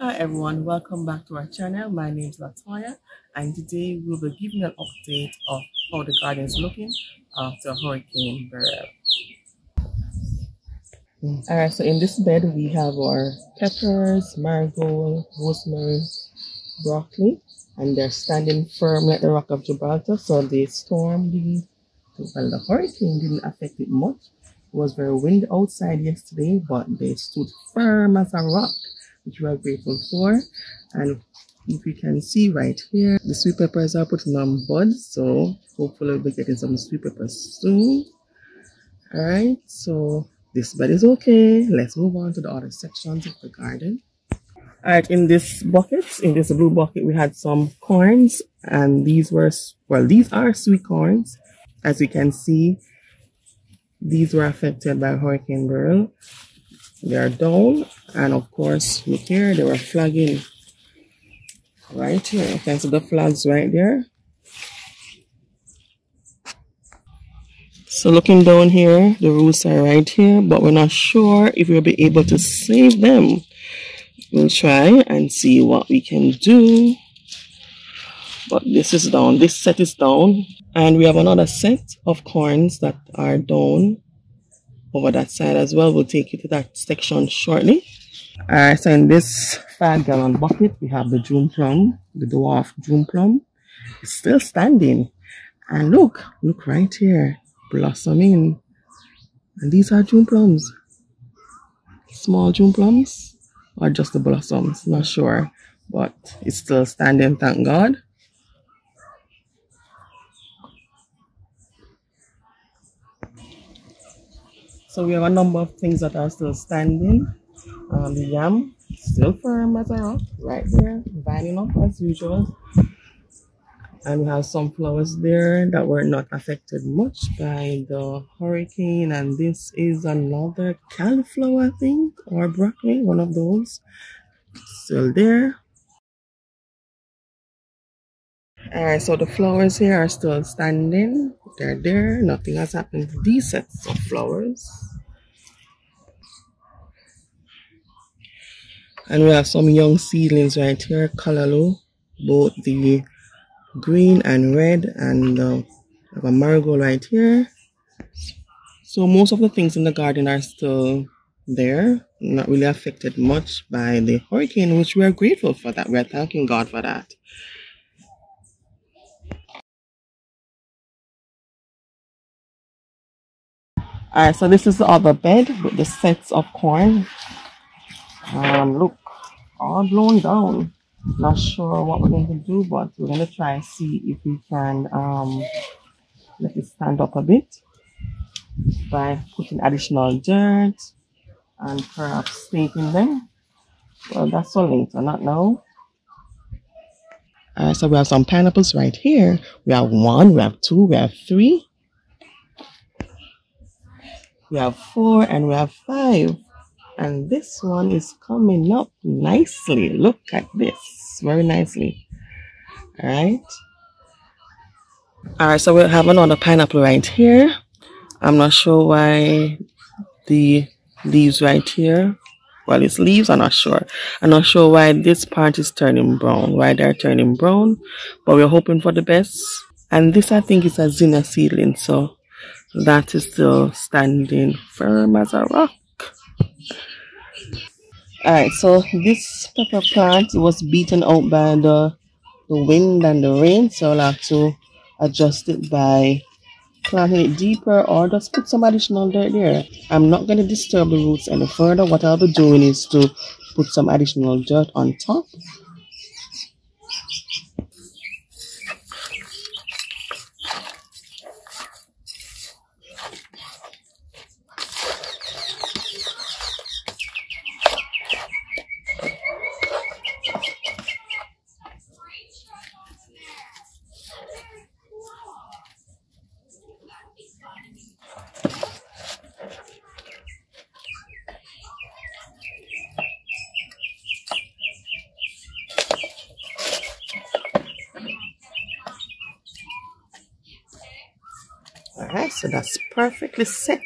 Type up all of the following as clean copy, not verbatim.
Hi everyone, welcome back to our channel. My name is Latoya and today we'll be giving an update of how the garden is looking after Hurricane Beryl. Alright, so in this bed we have our peppers, marigold, rosemary, broccoli, and they're standing firm like the Rock of Gibraltar. So the hurricane didn't affect it much. It was very windy outside yesterday, but they stood firm as a rock, which we are grateful for. And if you can see right here, the sweet peppers are putting on buds, so hopefully we'll be getting some sweet peppers soon. Alright, so this bed is okay. Let's move on to the other sections of the garden. Alright, in this blue bucket, we had some corns, and these are sweet corns. As you can see, these were affected by Hurricane Beryl. They are down, and of course, look here, they were flagging right here. You can see the flags right there. So looking down here, the roots are right here, but we're not sure if we'll be able to save them. We'll try and see what we can do. But this is down. This set is down. And we have another set of corns that are down over that side as well. We'll take you to that section shortly. Alright, so in this 5-gallon bucket, we have the June plum, the dwarf June plum. It's still standing. And look right here, blossoming. And these are June plums. Small June plums, or just the blossoms, not sure. But it's still standing, thank God. So we have a number of things that are still standing. The yam, still firm as a rock, right there, vining up as usual. And we have some flowers there that were not affected much by the hurricane. And this is another cauliflower, I think, or broccoli, one of those. Still there. Alright, so the flowers here are still standing. They're there. Nothing has happened to these sets of flowers. And we have some young seedlings right here, callaloo, both the green and red, and have a marigold right here. So most of the things in the garden are still there, not really affected much by the hurricane, which we are grateful for that. We are thanking God for that. Alright, so this is the other bed with the sets of corn. Look, all blown down. Not sure what we're going to do, but we're going to try and see if we can let it stand up a bit by putting additional dirt and perhaps staking them. Well, that's so later, not now. So we have some pineapples right here. We have 1, we have 2, we have 3, we have 4, and we have 5. And this one is coming up nicely. Look at this, very nicely. Alright, so we have another pineapple right here. I'm not sure why the leaves right here, well, it's leaves, I'm not sure. I'm not sure why this part is turning brown, why they're turning brown, but we're hoping for the best. And this, I think, is a zinnia seedling, so that is still standing firm as a rock. Alright, so this pepper plant was beaten out by the wind and the rain, so I'll have to adjust it by planting it deeper or just put some additional dirt there. I'm not going to disturb the roots any further. What I'll be doing is to put some additional dirt on top. Alright, so that's perfectly set.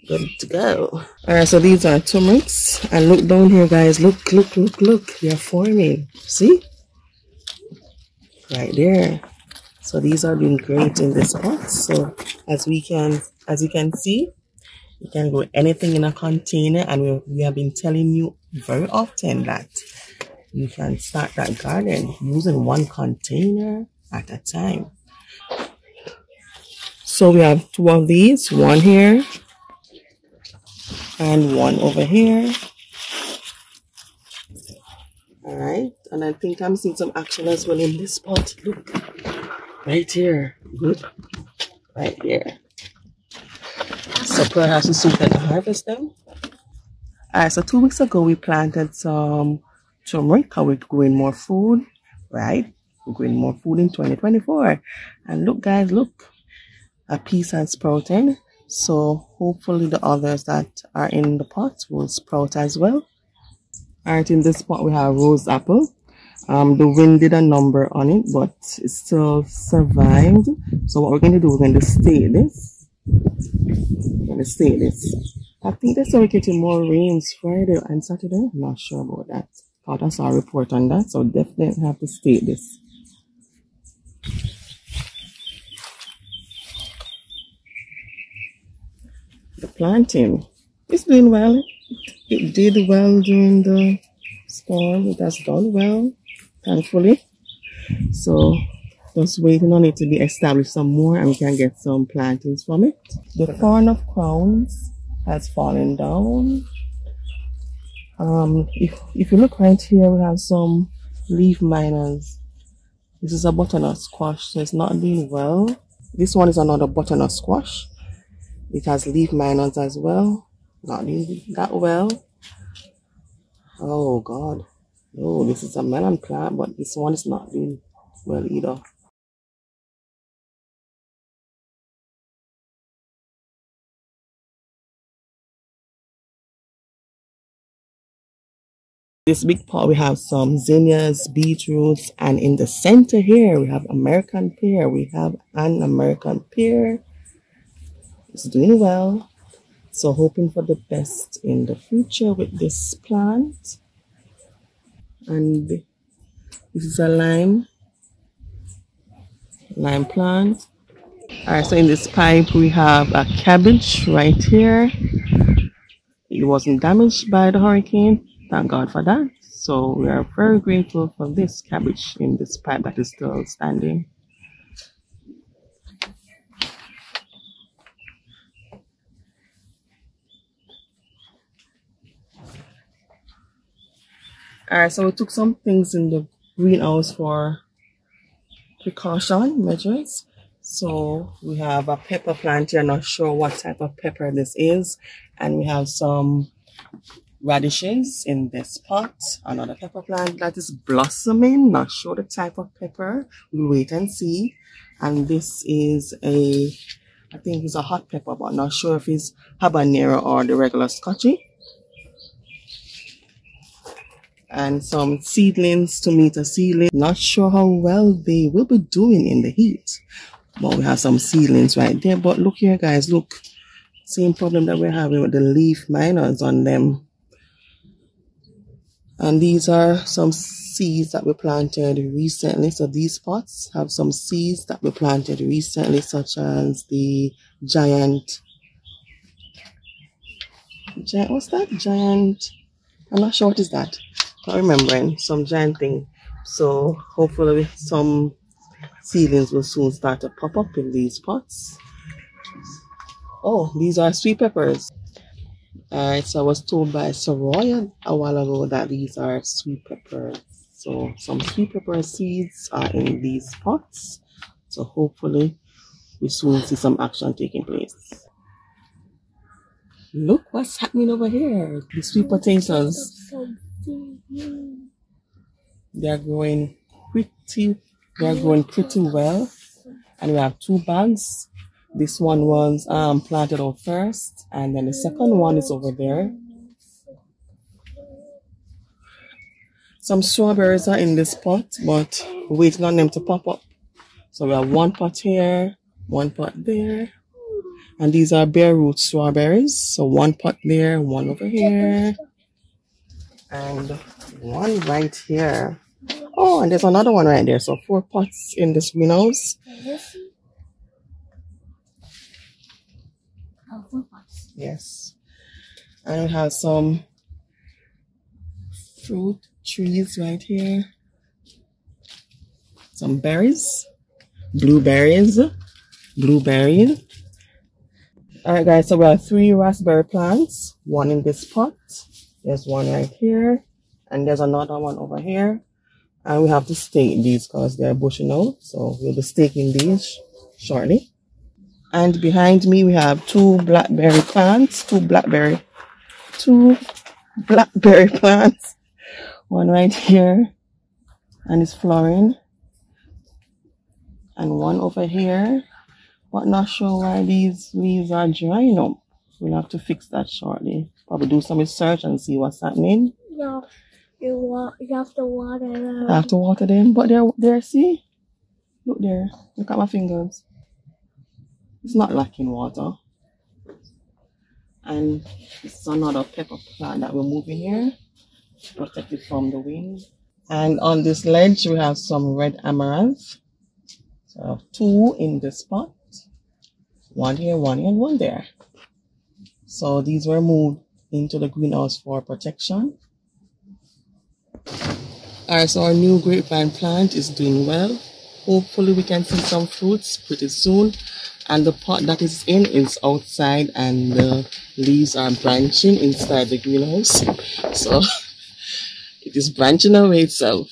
Good to go. Alright, so these are turmerics. And look down here, guys. Look, look, look, look. They're forming. See? Right there. So these are doing great in this pot. So as you can see, you can grow anything in a container, and we have been telling you very often that you can start that garden using one container at a time. So we have two of these, one here and one over here. All right, and I think I'm seeing some action as well in this pot. Look, right here. Good. Right here. So perhaps we soon can harvest them. Alright, so 2 weeks ago we planted some turmeric because we're growing more food, right? We're growing more food in 2024. And look, guys, look. A piece has sprouted. So hopefully the others that are in the pot will sprout as well. Alright, in this pot we have rose apple. The wind did a number on it, but it still survived. So what we're going to do, we're going to stake this. We're going to stake this. I think they started getting more rains Friday and Saturday. I'm not sure about that. Thought I saw a report on that, so definitely have to stake this. The planting is doing well. It did well during the storm. It has done well, thankfully. So just waiting on it to be established some more, and we can get some plantings from it. The thorn of crowns has fallen down. If you look right here, we have some leaf miners. This is a butternut squash, so it's not doing well. This one is another butternut squash. It has leaf miners as well. Not doing that well. Oh God. Oh, this is a melon plant, but this one is not doing well either. This big pot, we have some zinnias, beetroots, and in the center here, we have American pear. We have an American pear. It's doing well. So hoping for the best in the future with this plant. And this is a lime plant. Alright, so in this pipe, we have a cabbage right here. It wasn't damaged by the hurricane. Thank God for that. So we are very grateful for this cabbage in this pipe that is still standing. Alright, so we took some things in the greenhouse for precaution measures. So we have a pepper plant here. Not sure what type of pepper this is. And we have some radishes in this pot. Another pepper plant that is blossoming. Not sure the type of pepper. We'll wait and see. And this is I think it's a hot pepper, but not sure if it's habanero or the regular scotchy. And some seedlings, tomato seedlings. Not sure how well they will be doing in the heat. But we have some seedlings right there. But look here, guys, look. Same problem that we're having with the leaf miners on them. And these are some seeds that we planted recently. So these pots have some seeds that we planted recently, such as the giant, what's that? Giant, I'm not sure what is that. Not remembering, some giant thing. So hopefully some seedlings will soon start to pop up in these pots. Oh, these are sweet peppers. Alright, so I was told by Soroya a while ago that these are sweet peppers. So some sweet pepper seeds are in these pots. So hopefully we soon see some action taking place. Look what's happening over here. The sweet potatoes. They're growing pretty well. And we have 2 bags. This one was planted out first, and then the second one is over there. Some strawberries are in this pot, but we're waiting on them to pop up. So we have 1 pot here, 1 pot there, And these are bare root strawberries. So one pot there, one over here, and one right here. Oh, and there's another one right there. So 4 pots in this greenhouse. Oh, 4 pots. Yes. And we have some fruit trees right here. Some berries. Blueberries. Alright guys, so we have 3 raspberry plants. One in this pot. There's one right here. And there's another one over here. And we have to stake these because they're bushing out. So we'll be staking these shortly. And behind me we have 2 blackberry plants. 2 blackberry plants. One right here. And it's flowering. And one over here. But not sure why these leaves are drying up. We'll have to fix that shortly. Probably do some research and see what's happening. Yeah, you have to water them. I have to water them. But they're, see? Look there. Look at my fingers. It's not lacking water. And this is another pepper plant that we're moving here. Protect it from the wind. And on this ledge, we have some red amaranth. So I have 2 in this pot. One here, and one there. So these were moved into the greenhouse for protection. Alright, so our new grapevine plant is doing well. Hopefully we can see some fruits pretty soon. And the pot that is in is outside and the leaves are branching inside the greenhouse. So it is branching away itself.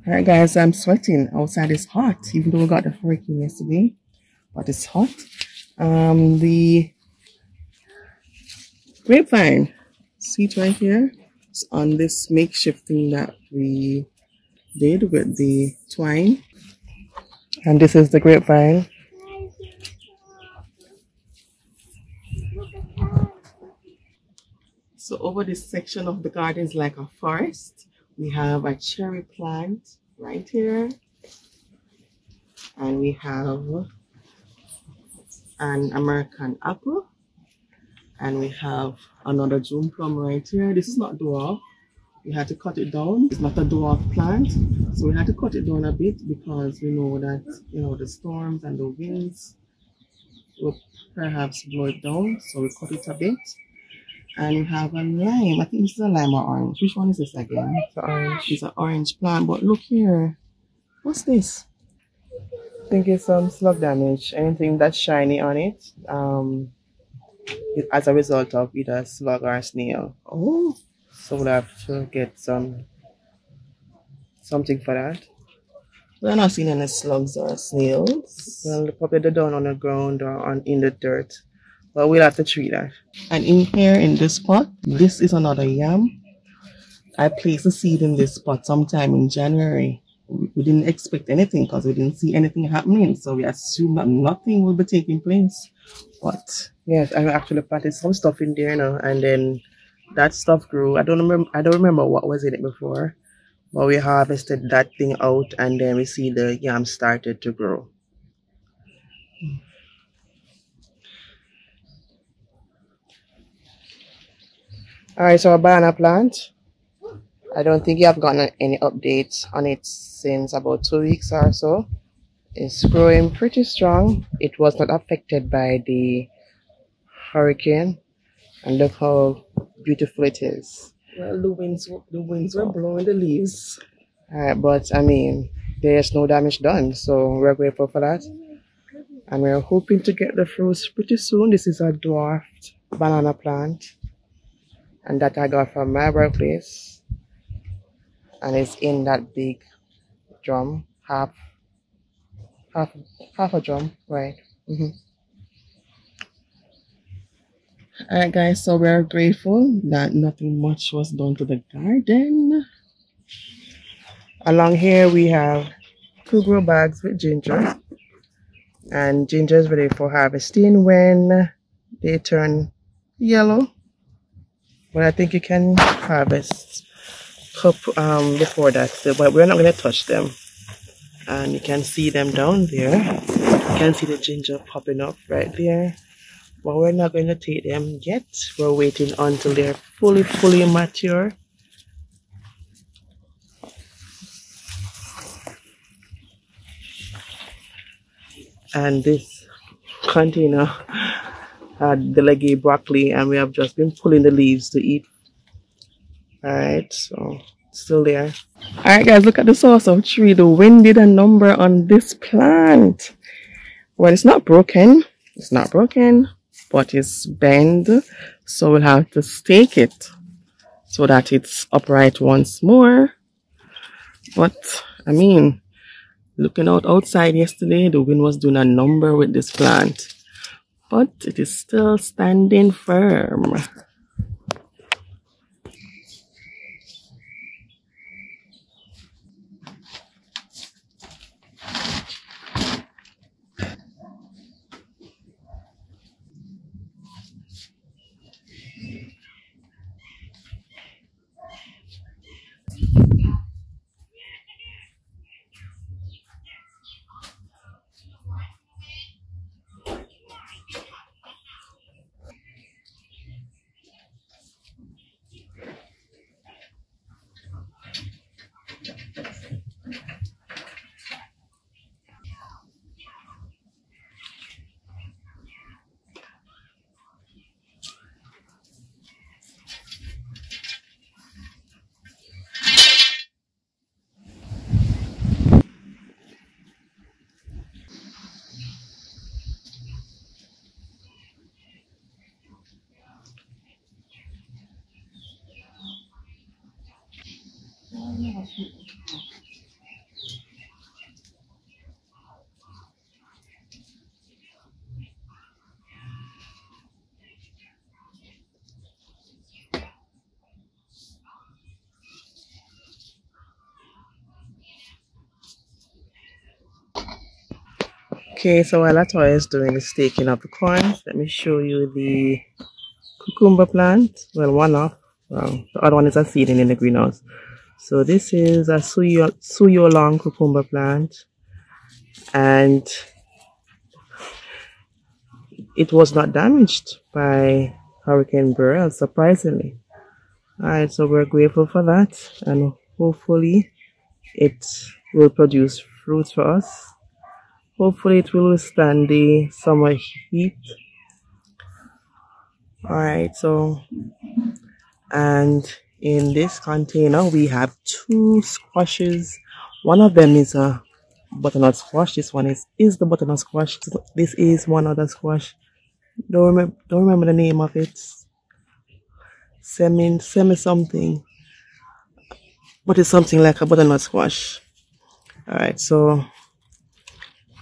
Alright guys, I'm sweating. Outside is hot, even though we got the hurricane yesterday. But it's hot. The grapevine seat right here is on this makeshift thing that we did with the twine. And this is the grapevine. So over this section of the garden is like a forest. We have a cherry plant right here. And we have an American apple. And we have another June plum right here. This is not dwarf. We had to cut it down. It's not a dwarf plant. So we had to cut it down a bit because we know that, you know, the storms and the winds will perhaps blow it down. So we cut it a bit. And we have a lime. I think this is a lime or orange. Which one is this again? It's orange. It's an orange plant. But look here. What's this? I think it's some slug damage. Anything that's shiny on it. As a result of either a slug or a snail. Oh. So we'll have to get something for that. We're not seeing any slugs or snails. Well, probably they're down on the ground or in the dirt. But we'll have to treat that. And in here, in this pot, this is another yam. I placed a seed in this pot sometime in January. We didn't expect anything because we didn't see anything happening. So we assumed that nothing will be taking place. But yes, I actually planted some stuff in there now. And then that stuff grew. I don't remember what was in it before. But we harvested that thing out and then we see the yam started to grow. Alright, so our banana plant. I don't think you have gotten any updates on it since about 2 weeks or so. It's growing pretty strong. It was not affected by the hurricane. And look how beautiful it is. Well, the winds were blowing the leaves. Alright, but I mean, there's no damage done. So we're grateful for that. And we're hoping to get the fruits pretty soon. This is a dwarfed banana plant. And that I got from my workplace. And it's in that big drum. Half a drum, right? Alright guys, so we're grateful that nothing much was done to the garden. Along here we have 2 grow bags with ginger. And ginger is ready for harvesting when they turn yellow. But I think you can harvest before that. So, but we're not going to touch them. And you can see them down there. You can see the ginger popping up right there. But we're not going to take them yet. We're waiting until they're fully mature. And this container had the leggy broccoli, and we have just been pulling the leaves to eat. Alright, so still there. Alright guys, look at the source of tree. The wind did a number on this plant. Well, it's not broken. It's not broken, but it's bent. So we'll have to stake it so that it's upright once more. But I mean, looking outside yesterday, the wind was doing a number with this plant. But it is still standing firm. Okay, so while Latoya is doing the staking of the corn, let me show you the cucumber plant. Well, the other one is a seedling in the greenhouse. So this is a suyo long cucumber plant, and it was not damaged by Hurricane Beryl, surprisingly. Alright, so we're grateful for that, and hopefully it will produce fruits for us. Hopefully it will withstand the summer heat. Alright, so, and in this container we have 2 squashes. One of them is a butternut squash. This one is the butternut squash. This is one other squash. Don't remember the name of it. Semi something. But it's something like a butternut squash. Alright, so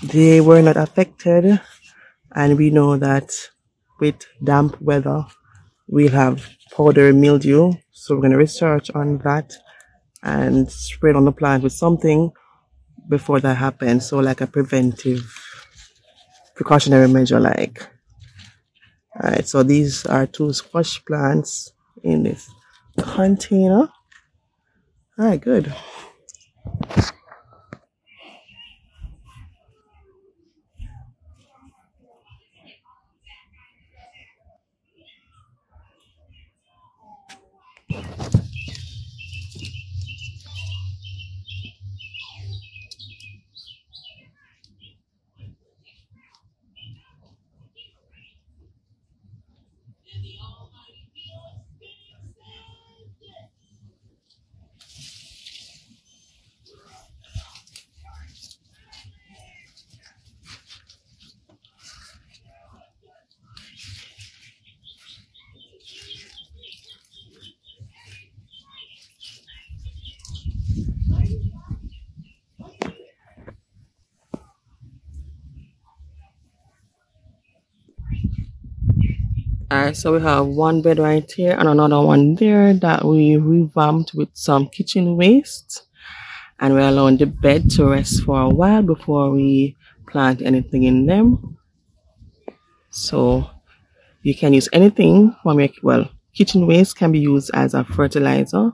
they were not affected, and we know that with damp weather we'll have powdery mildew, so we're going to research on that and spray it on the plant with something before that happens, so like a preventive precautionary measure like. Alright, so these are 2 squash plants in this container. Alright, good. Alright, so we have one bed right here and another one there that we revamped with some kitchen waste, and we're allowing the bed to rest for a while before we plant anything in them. So you can use anything from your, well, kitchen waste can be used as a fertilizer,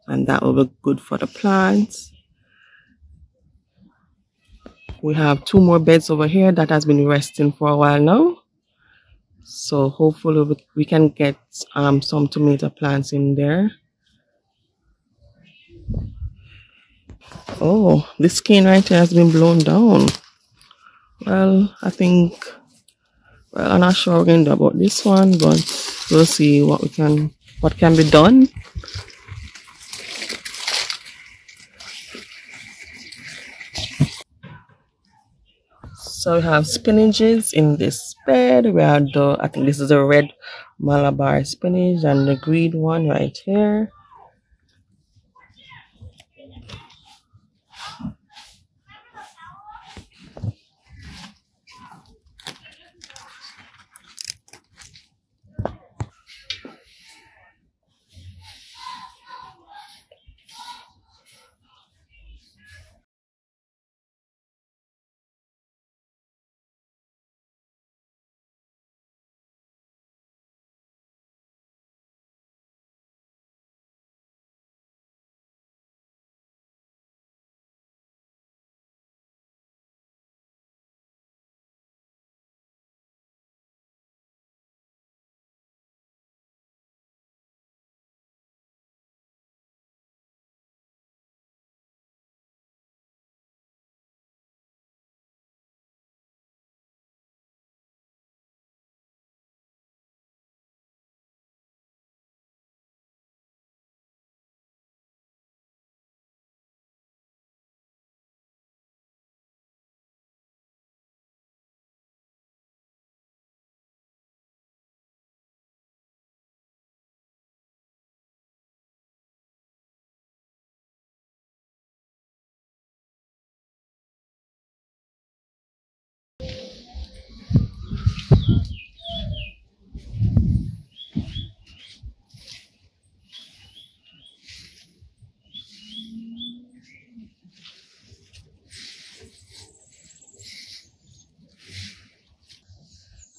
and that will be good for the plants. We have 2 more beds over here that has been resting for a while now. So hopefully we can get some tomato plants in there. Oh, this cane right here has been blown down. Well, I'm not sure again about this one, but we'll see what can be done. So we have spinaches in this bed. We have I think this is a red Malabar spinach and the green one right here.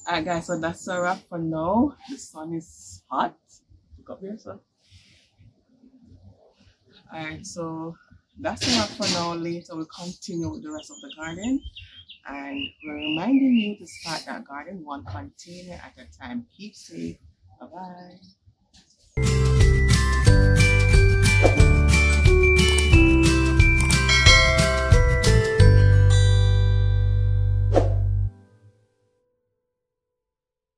Alright guys, so that's a wrap for now. The sun is hot. Look up here, so. Alright, so that's a wrap for now. Later we'll continue with the rest of the garden. And we're reminding you to start that garden 1 container at a time. Keep safe. Bye-bye.